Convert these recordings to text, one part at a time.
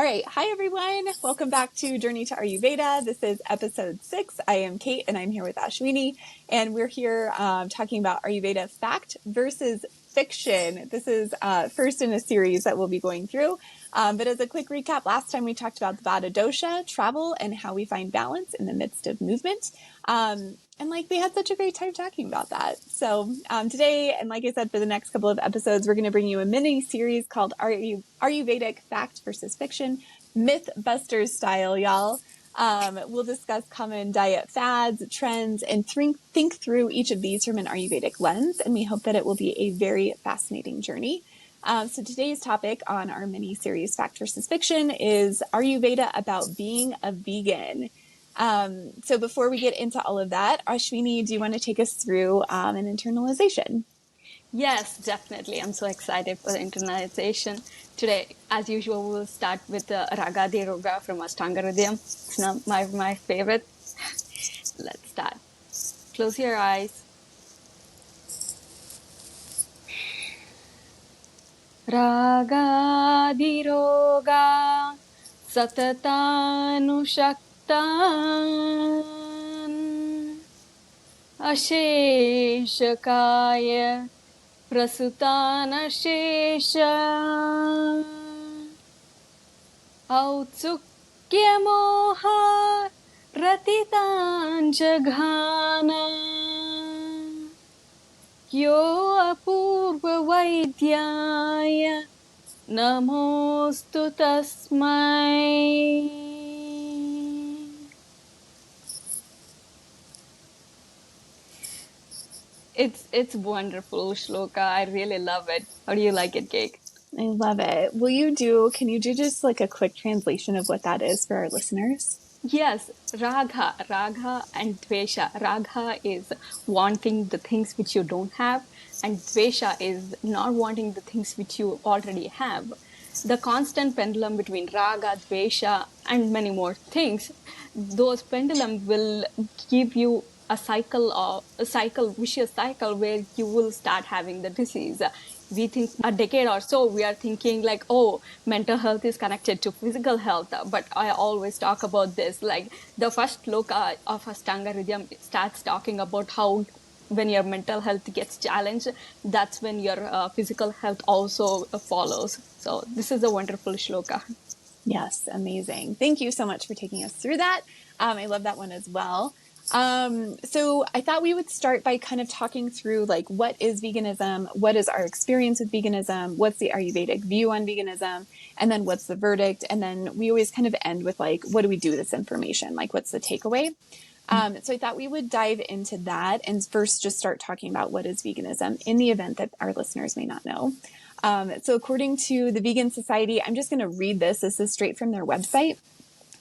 All right. Hi, everyone. Welcome back to Journey to Ayurveda. This is episode 6. I am Kate and I'm here with Ashwini. And we're here talking about Ayurveda fact versus fiction. This is first in a series that we'll be going through. But as a quick recap, last time we talked about the Vata dosha, travel, and how we find balance in the midst of movement. And we had such a great time talking about that. So today, and like I said, for the next couple of episodes, we're going to bring you a mini series called Ayurvedic Fact versus Fiction, Mythbusters style, y'all. We'll discuss common diet fads, trends, and think through each of these from an Ayurvedic lens. And we hope that it will be a very fascinating journey. So today's topic on our mini series, Fact versus Fiction, is Ayurveda about being a vegan? So before we get into all of that, Ashwini, do you want to take us through an internalization? Yes, definitely. I'm so excited for the internalization. Today, as usual, we'll start with the Ragadhi Roga from Ashtanga Hridayam. It's not my favorite. Let's start. Close your eyes. Ragadhi Roga Satatanushaktan Asheshakaya Prasutanashesha Autsukyamoha Ratitanjaghana Yo apurva vaidyaya Namostu tasmai. It's wonderful, Shloka. I really love it. How do you like it, Cake? I love it. Can you do just a quick translation of what that is for our listeners? Yes, Ragha and Dvesha. Ragha is wanting the things which you don't have, and Dvesha is not wanting the things which you already have. The constant pendulum between Raga, Dvesha, and many more things, those pendulum will give you a vicious cycle where you will start having the disease. We think a decade or so, we are thinking mental health is connected to physical health. But I always talk about this, the first sloka of Ashtanga Hridayam starts talking about how when your mental health gets challenged, that's when your physical health also follows. So this is a wonderful shloka. Yes, amazing. Thank you so much for taking us through that. I love that one as well. So I thought we would start by kind of talking through what is veganism, what is our experience with veganism, what's the Ayurvedic view on veganism, and then what's the verdict. And then we always kind of end with what do we do with this information? What's the takeaway? So I thought we would dive into that and first just start talking about what is veganism in the event that our listeners may not know. So according to the Vegan Society, I'm just going to read this. This is straight from their website.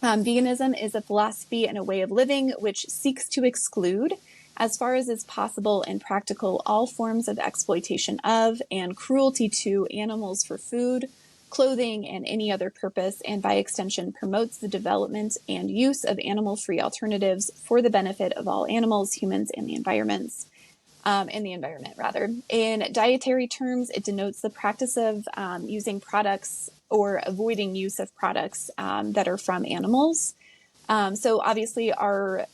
Veganism is a philosophy and a way of living which seeks to exclude, as far as is possible and practical, all forms of exploitation of and cruelty to animals for food, clothing, and any other purpose, and by extension promotes the development and use of animal-free alternatives for the benefit of all animals, humans, and the environment. In dietary terms, it denotes the practice of using products or avoiding use of products that are from animals. So obviously our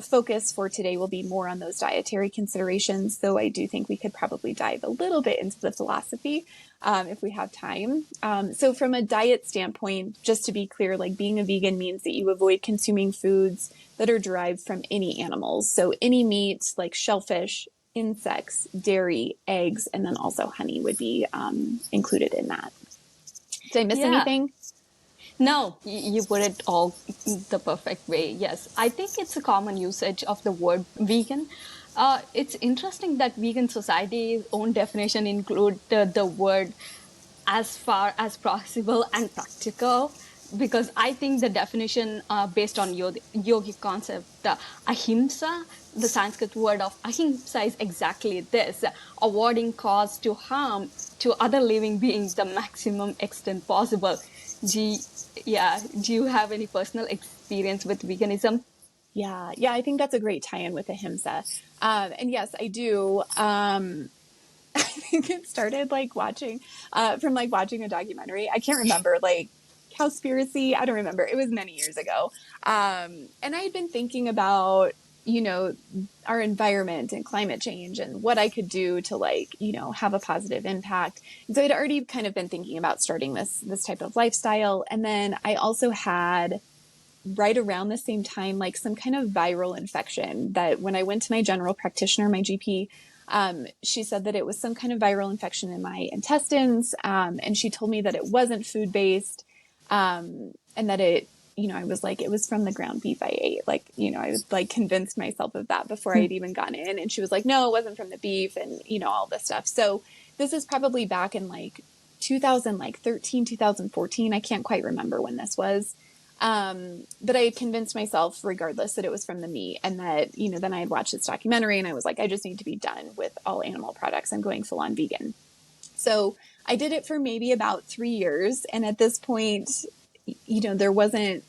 focus for today will be more on those dietary considerations, though I do think we could probably dive a little bit into the philosophy if we have time. So from a diet standpoint, just to be clear, being a vegan means that you avoid consuming foods that are derived from any animals. So any meat like shellfish, insects, dairy, eggs, and then also honey would be included in that. Did I miss anything? No, you put it all the perfect way. Yes, I think it's a common usage of the word vegan. It's interesting that Vegan Society's own definition include the word as far as possible and practical, because I think the definition based on yogic concept, ahimsa, the Sanskrit word of ahimsa is exactly this: avoiding cause to harm to other living beings the maximum extent possible. Do you have any personal experience with veganism? Yeah, I think that's a great tie-in with ahimsa. And yes, I do. I think it started watching a documentary. I can't remember cowspiracy. I don't remember. It was many years ago. And I had been thinking about, our environment and climate change and what I could do to like, have a positive impact. And so I'd already kind of been thinking about starting this type of lifestyle. And then I also had right around the same time, like some kind of viral infection that when I went to my general practitioner, my GP, she said that it was some kind of viral infection in my intestines. And she told me that it wasn't food based. And that I was like, it was from the ground beef I ate. Like, I was like convinced myself of that before I'd even gone in. And she was like, no, it wasn't from the beef and, all this stuff. So this is probably back in like 2013, 2014. I can't quite remember when this was. But I had convinced myself regardless that it was from the meat and that, then I had watched this documentary and I was like, I just need to be done with all animal products. I'm going full on vegan. So I did it for maybe about 3 years. And at this point, there wasn't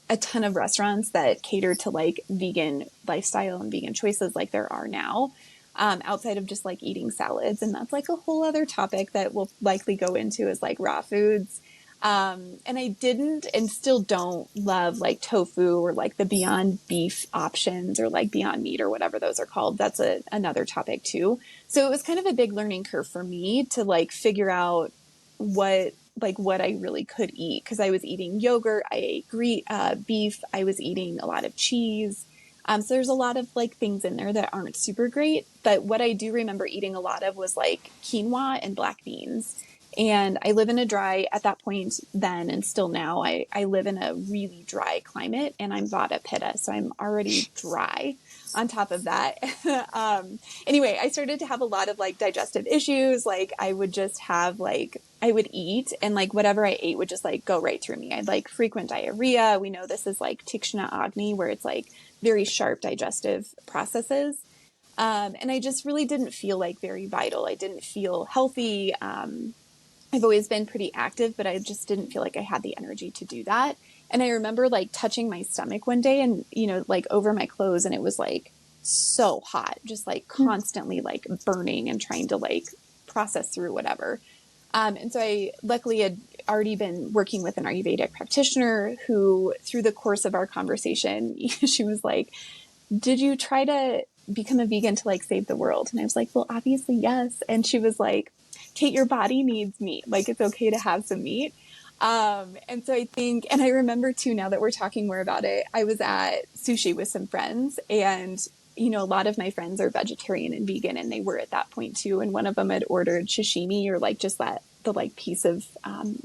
a ton of restaurants that cater to like vegan lifestyle and vegan choices like there are now, outside of just like eating salads. And that's like a whole other topic that we'll likely go into is like raw foods. And I didn't and still don't love like tofu or like the Beyond Beef options or like Beyond Meat or whatever those are called. That's another topic too. So it was kind of a big learning curve for me to like figure out what I really could eat. Cause I was eating yogurt. I ate beef. I was eating a lot of cheese. So there's a lot of like things in there that aren't super great. But what I do remember eating a lot of was like quinoa and black beans. And I live in a dry, at that point then and still now, I live in a really dry climate and I'm Vata Pitta. So I'm already dry on top of that. Anyway, I started to have a lot of like digestive issues. Like I would just have like, I would eat and like whatever I ate would just like go right through me. I'd like frequent diarrhea. We know this is like Tikshna Agni, where it's like very sharp digestive processes. And I just really didn't feel like very vital. I didn't feel healthy. I've always been pretty active, but I just didn't feel like I had the energy to do that. And I remember like touching my stomach one day and, like over my clothes and it was like so hot, just like constantly like burning and trying to like process through whatever. And so I luckily had already been working with an Ayurvedic practitioner who through the course of our conversation, she was like, did you try to become a vegan to like save the world? And I was like, well, obviously, yes. And she was like, Kate, your body needs meat. Like it's okay to have some meat. And so I think, and I remember too, now that we're talking more about it, I was at sushi with some friends and, a lot of my friends are vegetarian and vegan and they were at that point too. And one of them had ordered sashimi or like just the like piece of,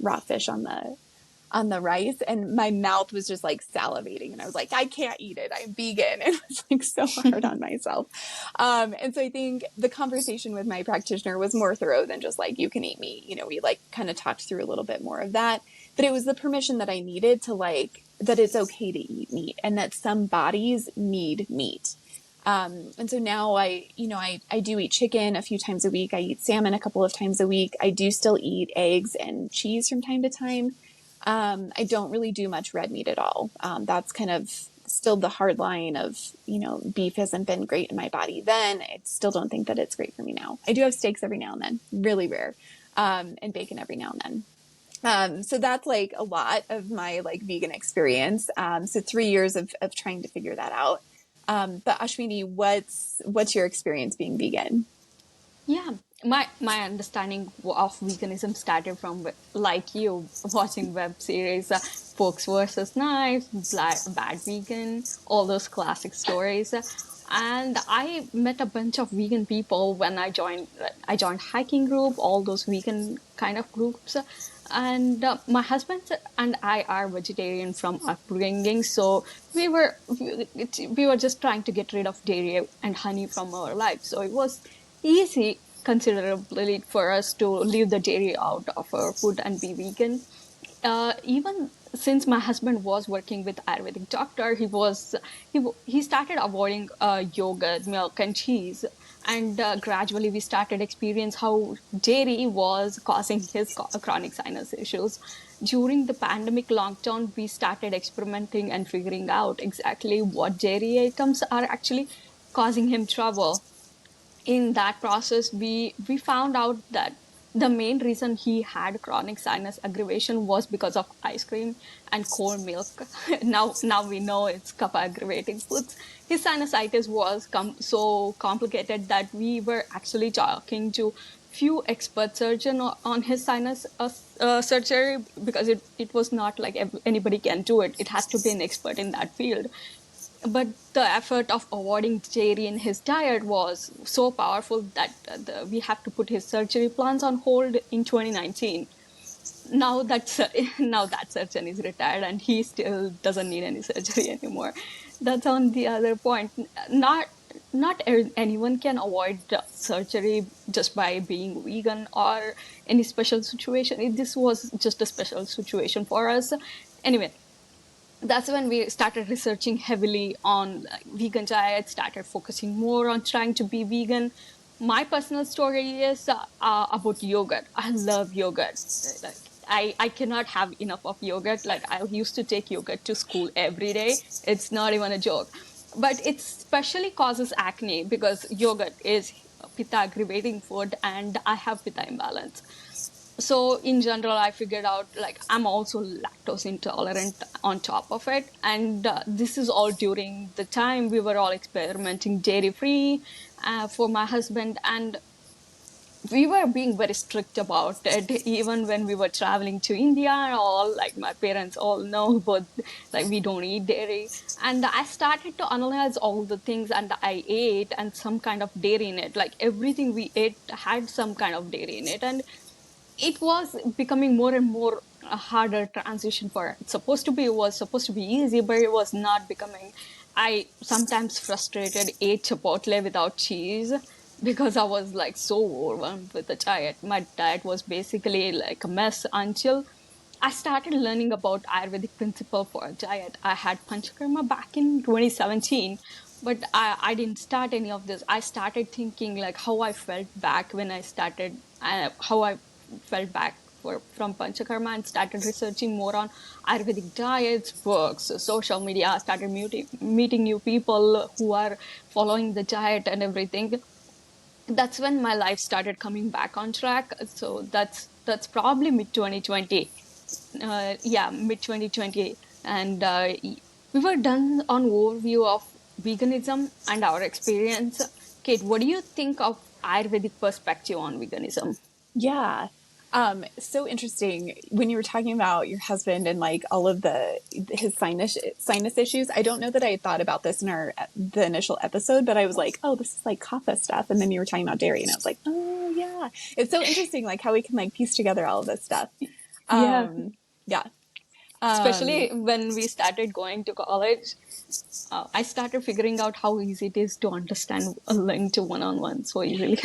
raw fish on the rice and my mouth was just like salivating and I was like, I can't eat it. I'm vegan. And it was like so hard on myself. And so I think the conversation with my practitioner was more thorough than just like, you can eat meat. We like kind of talked through a little bit more of that, but it was the permission that I needed to like, that it's okay to eat meat and that some bodies need meat. And so now I do eat chicken a few times a week. I eat salmon a couple of times a week. I do still eat eggs and cheese from time to time. I don't really do much red meat at all. That's kind of still the hard line of, beef hasn't been great in my body then. I still don't think that it's great for me now. I do have steaks every now and then, really rare, and bacon every now and then. So that's like a lot of my like vegan experience. So 3 years of trying to figure that out. But Ashwini, what's your experience being vegan? Yeah, my understanding of veganism started from like you watching web series, Forks versus Knives, Bad Vegan, all those classic stories. And I met a bunch of vegan people when I joined hiking group, all those vegan kind of groups. And my husband and I are vegetarian from upbringing, so we were just trying to get rid of dairy and honey from our life. So it was easy considerably for us to leave the dairy out of our food and be vegan. Even since my husband was working with Ayurvedic doctor, he started avoiding yogurt, milk, and cheese, and gradually we started experience how dairy was causing his chronic sinus issues. During the pandemic lockdown, we started experimenting and figuring out exactly what dairy items are actually causing him trouble. In that process we found out that the main reason he had chronic sinus aggravation was because of ice cream and cold milk. Now we know it's kapha aggravating foods. His sinusitis was so complicated that we were actually talking to few expert surgeon on his sinus surgery, because it was not like anybody can do it. It has to be an expert in that field. But the effort of avoiding dairy in his diet was so powerful that we have to put his surgery plans on hold in 2019. Now now that surgeon is retired and he still doesn't need any surgery anymore. That's on the other point. Not anyone can avoid surgery just by being vegan or any special situation. This was just a special situation for us. Anyway, that's when we started researching heavily on vegan diet, started focusing more on trying to be vegan. My personal story is about yogurt. I love yogurt. Like, I cannot have enough of yogurt. Like, I used to take yogurt to school every day. It's not even a joke. But it especially causes acne because yogurt is pitta aggravating food and I have pitta imbalance. So in general, I figured out like I'm also lactose intolerant on top of it. And this is all during the time we were all experimenting dairy free for my husband. And we were being very strict about it, even when we were traveling to India. All like my parents all know, but like we don't eat dairy. And I started to analyze all the things and I ate and some kind of dairy in it. Like everything we ate had some kind of dairy in it. And it was becoming more and more a harder transition for it. It was supposed to be easy, but it was not becoming. I sometimes frustrated ate Chipotle without cheese because I was like so overwhelmed with the diet. My diet was basically like a mess until I started learning about Ayurvedic principle for a diet. I had Panchakarma back in 2017, but I didn't start any of this. I started thinking like how I felt back when I started, how I felt back from Panchakarma, and started researching more on Ayurvedic diets, books, social media. I started meeting new people who are following the diet and everything. That's when my life started coming back on track. So that's probably mid 2020. Yeah, mid 2020. And we were done on overview of veganism and our experience. Kate, what do you think of Ayurvedic perspective on veganism? Yeah. So interesting when you were talking about your husband and like all of his sinus issues. I don't know that I had thought about this in the initial episode, but I was like, oh, this is like kapha stuff. And then you were talking about dairy and I was like, oh yeah. It's so interesting like how we can like piece together all of this stuff. Yeah, Yeah. especially when we started going to college, I started figuring out how easy it is to understand a link to one-on-one so easily.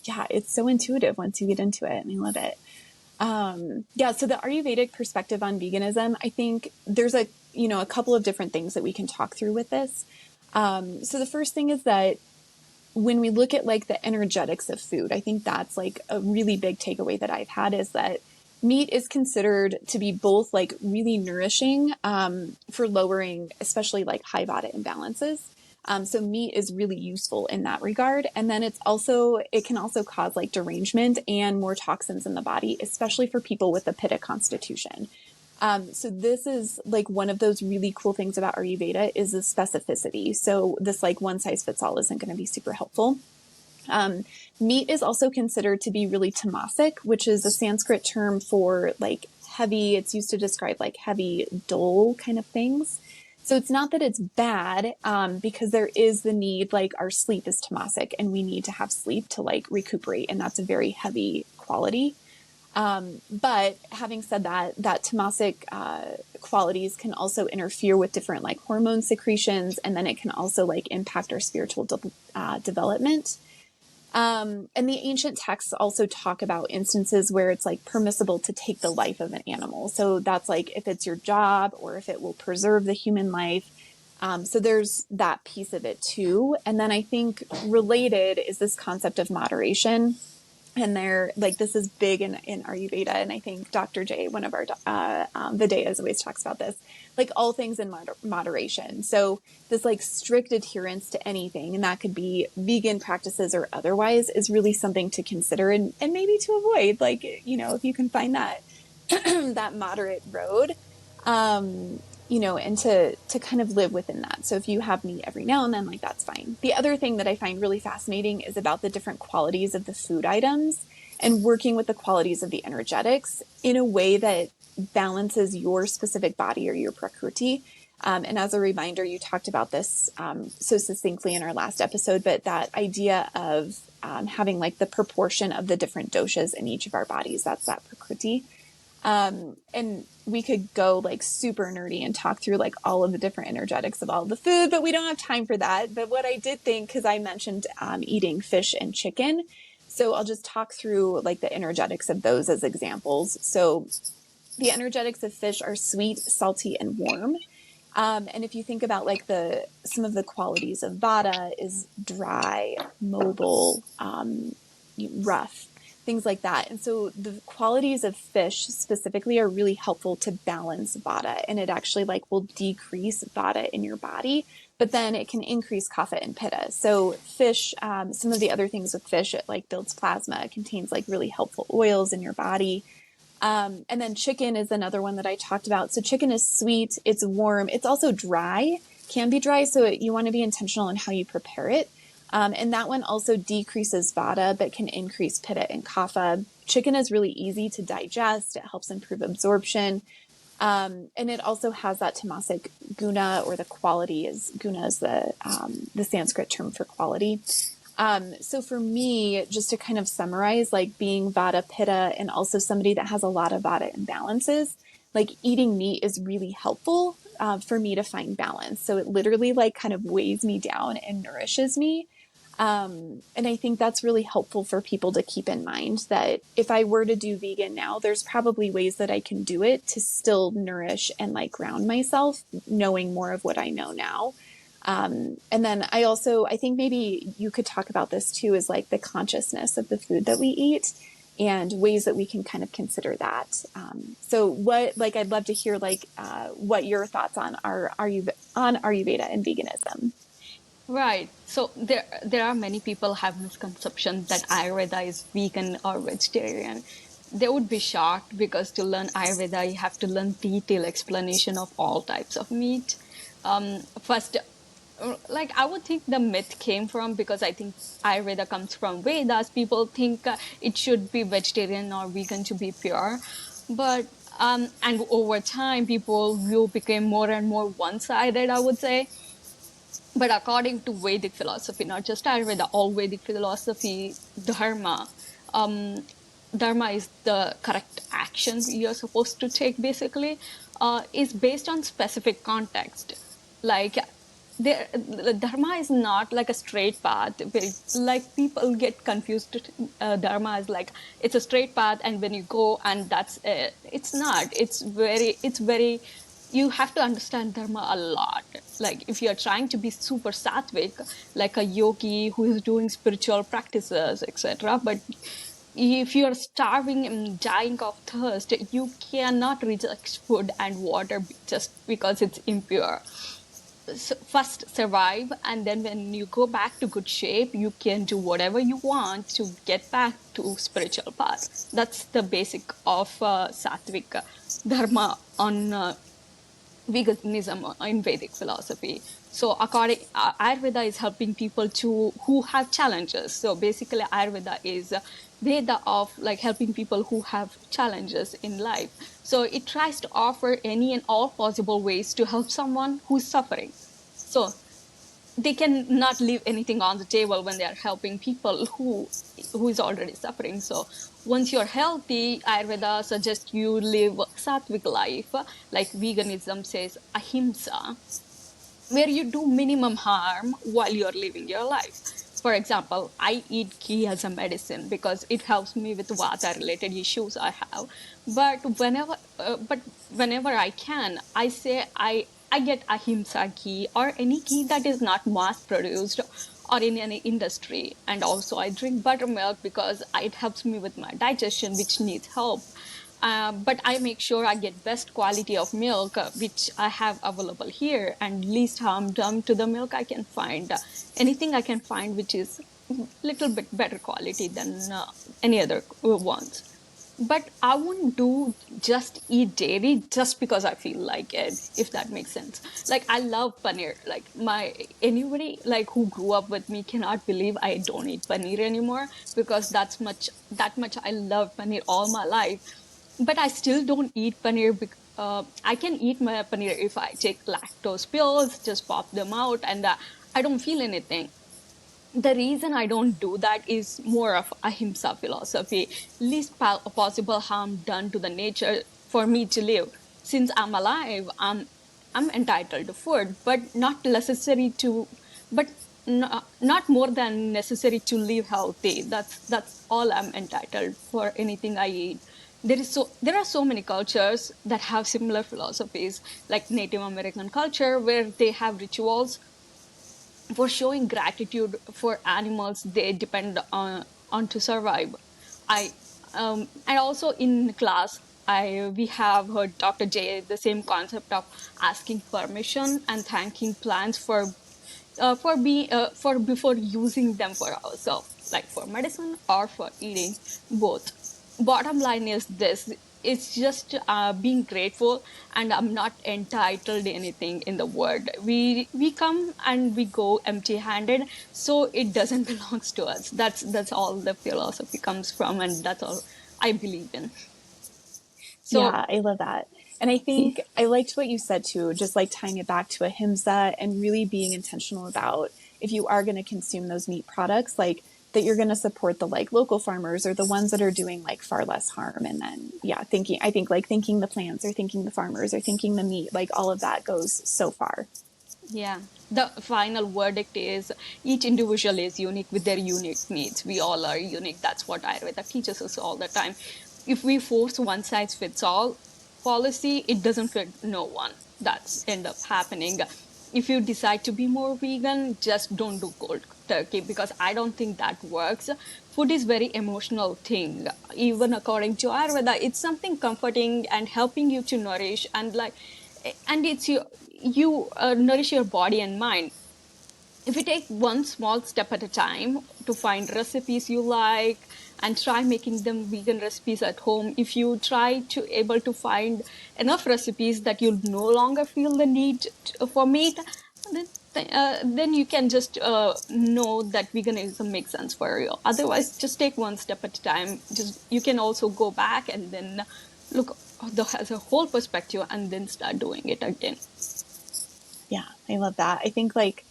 Yeah, it's so intuitive once you get into it and I love it. Yeah, so the Ayurvedic perspective on veganism, I think there's a couple of different things that we can talk through with this. So the first thing is that when we look at like the energetics of food, I think that's like a really big takeaway that I've had is that meat is considered to be both like really nourishing for lowering, especially like high vata imbalances. So meat is really useful in that regard. And then it can also cause like derangement and more toxins in the body, especially for people with a pitta constitution. So this is like one of those really cool things about Ayurveda is the specificity. So this like one size fits all isn't going to be super helpful. Meat is also considered to be really tamasic, which is a Sanskrit term for like heavy. It's used to describe like heavy, dull kind of things. So it's not that it's bad, because there is the need, like our sleep is tamasic and we need to have sleep to like recuperate. And that's a very heavy quality. But having said that, tamasic qualities can also interfere with different like hormone secretions. And then it can also like impact our spiritual development. And the ancient texts also talk about instances where it's like permissible to take the life of an animal. So that's like if it's your job or if it will preserve the human life. So there's that piece of it too. And then I think related is this concept of moderation. And they're like, this is big in Ayurveda. And I think Dr. J, one of our Videyas, always talks about this, like all things in moderation. So this like strict adherence to anything, and that could be vegan practices or otherwise, is really something to consider and maybe to avoid. Like, you know, if you can find that that moderate road, you know, and to kind of live within that. So if you have meat every now and then, like that's fine. The other thing that I find really fascinating is about the different qualities of the food items and working with the qualities of the energetics in a way that balances your specific body or your prakriti. And as a reminder, you talked about this so succinctly in our last episode, but that idea of having like the proportion of the different doshas in each of our bodies, that's that prakriti. And we could go like super nerdy and talk through like all of the different energetics of all of the food, but we don't have time for that. But what I did think, because I mentioned eating fish and chicken, so I'll just talk through like the energetics of those as examples. So the energetics of fish are sweet, salty, and warm. And if you think about like some of the qualities of vata is dry, mobile, rough, things like that. And so the qualities of fish specifically are really helpful to balance vata, and it actually like will decrease vata in your body, but then it can increase kapha and pitta. So fish, some of the other things with fish, it like builds plasma, it contains like really helpful oils in your body. And then chicken is another one that I talked about. So chicken is sweet, it's warm, it's also dry, can be dry. So you want to be intentional in how you prepare it. And that one also decreases vata, but can increase pitta and kapha. Chicken is really easy to digest. It helps improve absorption. And it also has that tamasic guna, or the quality is guna is the Sanskrit term for quality. So for me, just to kind of summarize, like being vata pitta and also somebody that has a lot of vata imbalances, like eating meat is really helpful for me to find balance. So it literally like kind of weighs me down and nourishes me. And I think that's really helpful for people to keep in mind, that if I were to do vegan now, there's probably ways that I can do it to still nourish and like ground myself, knowing more of what I know now. And then I think maybe you could talk about this too, is like the consciousness of the food that we eat and ways that we can kind of consider that. So what, like, I'd love to hear like, what your thoughts on Ayurveda and veganism. Right. So there are many people have misconceptions that Ayurveda is vegan or vegetarian. They would be shocked, because to learn Ayurveda, you have to learn detailed explanation of all types of meat. First, like I would think the myth came from, because I think Ayurveda comes from Vedas. People think it should be vegetarian or vegan to be pure, but and over time, people view became more and more one-sided, I would say. But according to Vedic philosophy, not just Ayurveda, all Vedic philosophy, dharma, um, dharma is the correct action you're supposed to take, basically, is based on specific context. Like, dharma is not like a straight path. Like people get confused. Dharma is like it's a straight path, and when you go, and that's it. It's not. It's very you have to understand dharma a lot. Like if you're trying to be super sattvic, like a yogi who is doing spiritual practices, etc., but if you're starving and dying of thirst, you cannot reject food and water just because it's impure. So first survive, and then when you go back to good shape, you can do whatever you want to get back to spiritual path. That's the basic of sattvic dharma on veganism in Vedic philosophy. So, according Ayurveda is helping people to who have challenges. So, basically, Ayurveda is a Veda of like helping people who have challenges in life. So, it tries to offer any and all possible ways to help someone who's suffering. So, they can not leave anything on the table when they are helping people who is already suffering. So once you're healthy, Ayurveda suggests you live sattvic life, like veganism says ahimsa, where you do minimum harm while you're living your life. For example, I eat ghee as a medicine because it helps me with vata related issues I have. But whenever I can, I say I get ahimsa ghee or any ghee that is not mass produced or in any industry. And also I drink buttermilk because it helps me with my digestion, which needs help. But I make sure I get best quality of milk, which I have available here, and least harm done to the milk I can find. Anything I can find which is little bit better quality than any other ones. But I wouldn't do just eat dairy just because I feel like it, if that makes sense. Like I love paneer. Like anybody like who grew up with me cannot believe I don't eat paneer anymore, because that much I love paneer all my life. But I still don't eat paneer. I can eat my paneer if I take lactose pills, just pop them out, and I don't feel anything. The reason I don't do that is more of ahimsa philosophy, least possible harm done to the nature for me to live. Since I'm alive, I'm entitled to food, but not necessary to, but not more than necessary to live healthy. That's all I'm entitled for anything I eat. There are so many cultures that have similar philosophies, like Native American culture, where they have rituals for showing gratitude for animals they depend on to survive. I and also in class, I we have heard Dr. J the same concept of asking permission and thanking plants for before using them for ourselves, like for medicine or for eating, both. Bottom line is this: it's just being grateful, and I'm not entitled to anything in the world. We come and we go empty handed, so it doesn't belongs to us. That's all the philosophy comes from, and that's all I believe in. So Yeah, I love that. And I think I liked what you said too, just like tying it back to ahimsa and really being intentional about if you are going to consume those meat products, like that you're going to support the like local farmers or the ones that are doing like far less harm. And then, yeah, I think like thinking the plants or thinking the farmers or thinking the meat, like all of that goes so far. yeah, the final verdict is each individual is unique with their unique needs. We all are unique. That's what Ayurveda teaches us all the time. If we force one size fits all policy, it doesn't fit no one. That's end up happening. If you decide to be more vegan, just don't do cold turkey, because I don't think that works. Food is very emotional thing. Even according to Ayurveda, it's something comforting and helping you to nourish, and it's you nourish your body and mind. If you take one small step at a time to find recipes you like and try making them vegan recipes at home, if you try to able to find enough recipes that you no longer feel the need for meat, then then you can just know that veganism makes sense for you. Otherwise, just take one step at a time. Just you can also go back and then look as a whole perspective and then start doing it again. Yeah, I love that. I think like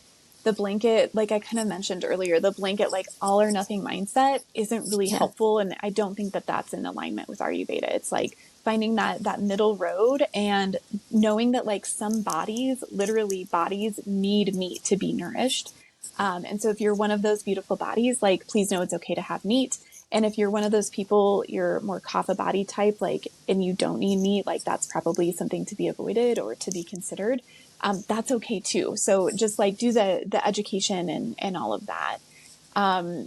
the blanket, like I kind of mentioned earlier, the blanket, like all or nothing mindset isn't really Yeah. helpful. And I don't think that that's in alignment with Ayurveda. It's like finding that middle road and knowing that like some bodies, literally bodies need meat to be nourished. And so if you're one of those beautiful bodies, like please know it's okay to have meat. And if you're one of those people, you're more kapha body type, like, and you don't need meat, like that's probably something to be avoided or to be considered. That's okay too. So just like do the education and all of that.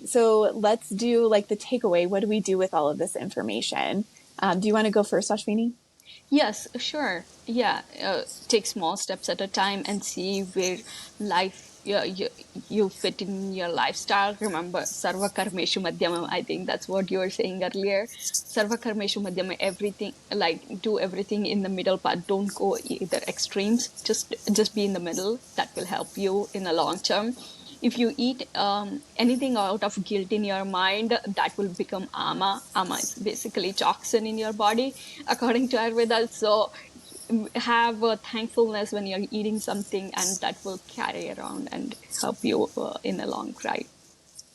So let's do like the takeaway. What do we do with all of this information? Do you want to go first, Ashwini? Yes, sure. Yeah, take small steps at a time and see where life you fit in your lifestyle. Remember, sarva karmeshu madhyamam. I think that's what you were saying earlier. Sarva karmeshu madhyamam. Everything, like do everything in the middle part. Don't go either extremes. Just be in the middle. That will help you in the long term. If you eat anything out of guilt in your mind, that will become ama. Ama is basically toxin in your body, according to Ayurveda. So have thankfulness when you're eating something, and that will carry around and help you in a long ride.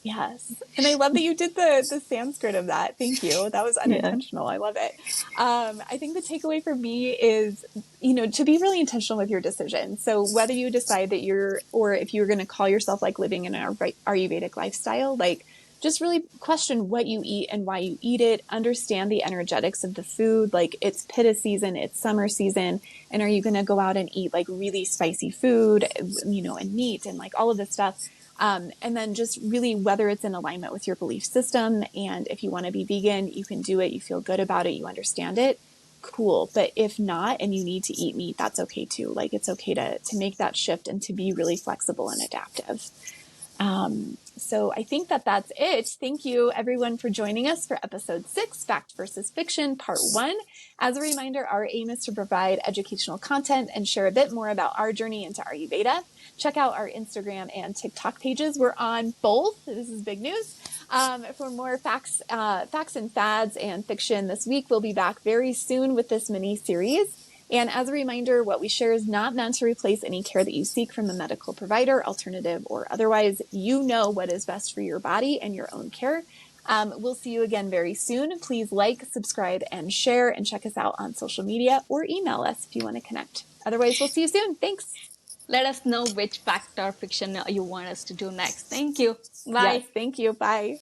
Yes. And I love that you did the Sanskrit of that. Thank you. That was Yeah. unintentional. I love it. I think the takeaway for me is, to be really intentional with your decision. So whether you decide that or if you're going to call yourself like living in an Ayurvedic lifestyle, like just really question what you eat and why you eat it, understand the energetics of the food. Like it's pitta season, it's summer season. And are you going to go out and eat like really spicy food, and meat and like all of this stuff? And then just really whether it's in alignment with your belief system. And if you want to be vegan, you can do it. You feel good about it. You understand it. Cool. But if not, and you need to eat meat, that's okay too. Like it's okay to make that shift and to be really flexible and adaptive. So I think that that's it. Thank you everyone for joining us for episode 6, Fact versus Fiction, part 1. As a reminder, our aim is to provide educational content and share a bit more about our journey into Ayurveda. Check out our Instagram and TikTok pages. We're on both. This is big news. For more facts and fads and fiction this week, we'll be back very soon with this mini series. And as a reminder, what we share is not meant to replace any care that you seek from a medical provider, alternative or otherwise. You know what is best for your body and your own care. We'll see you again very soon. Please like, subscribe, and share, and check us out on social media or email us if you want to connect. Otherwise, we'll see you soon. Thanks. Let us know which fact or fiction you want us to do next. Thank you. Bye. Yes, thank you. Bye.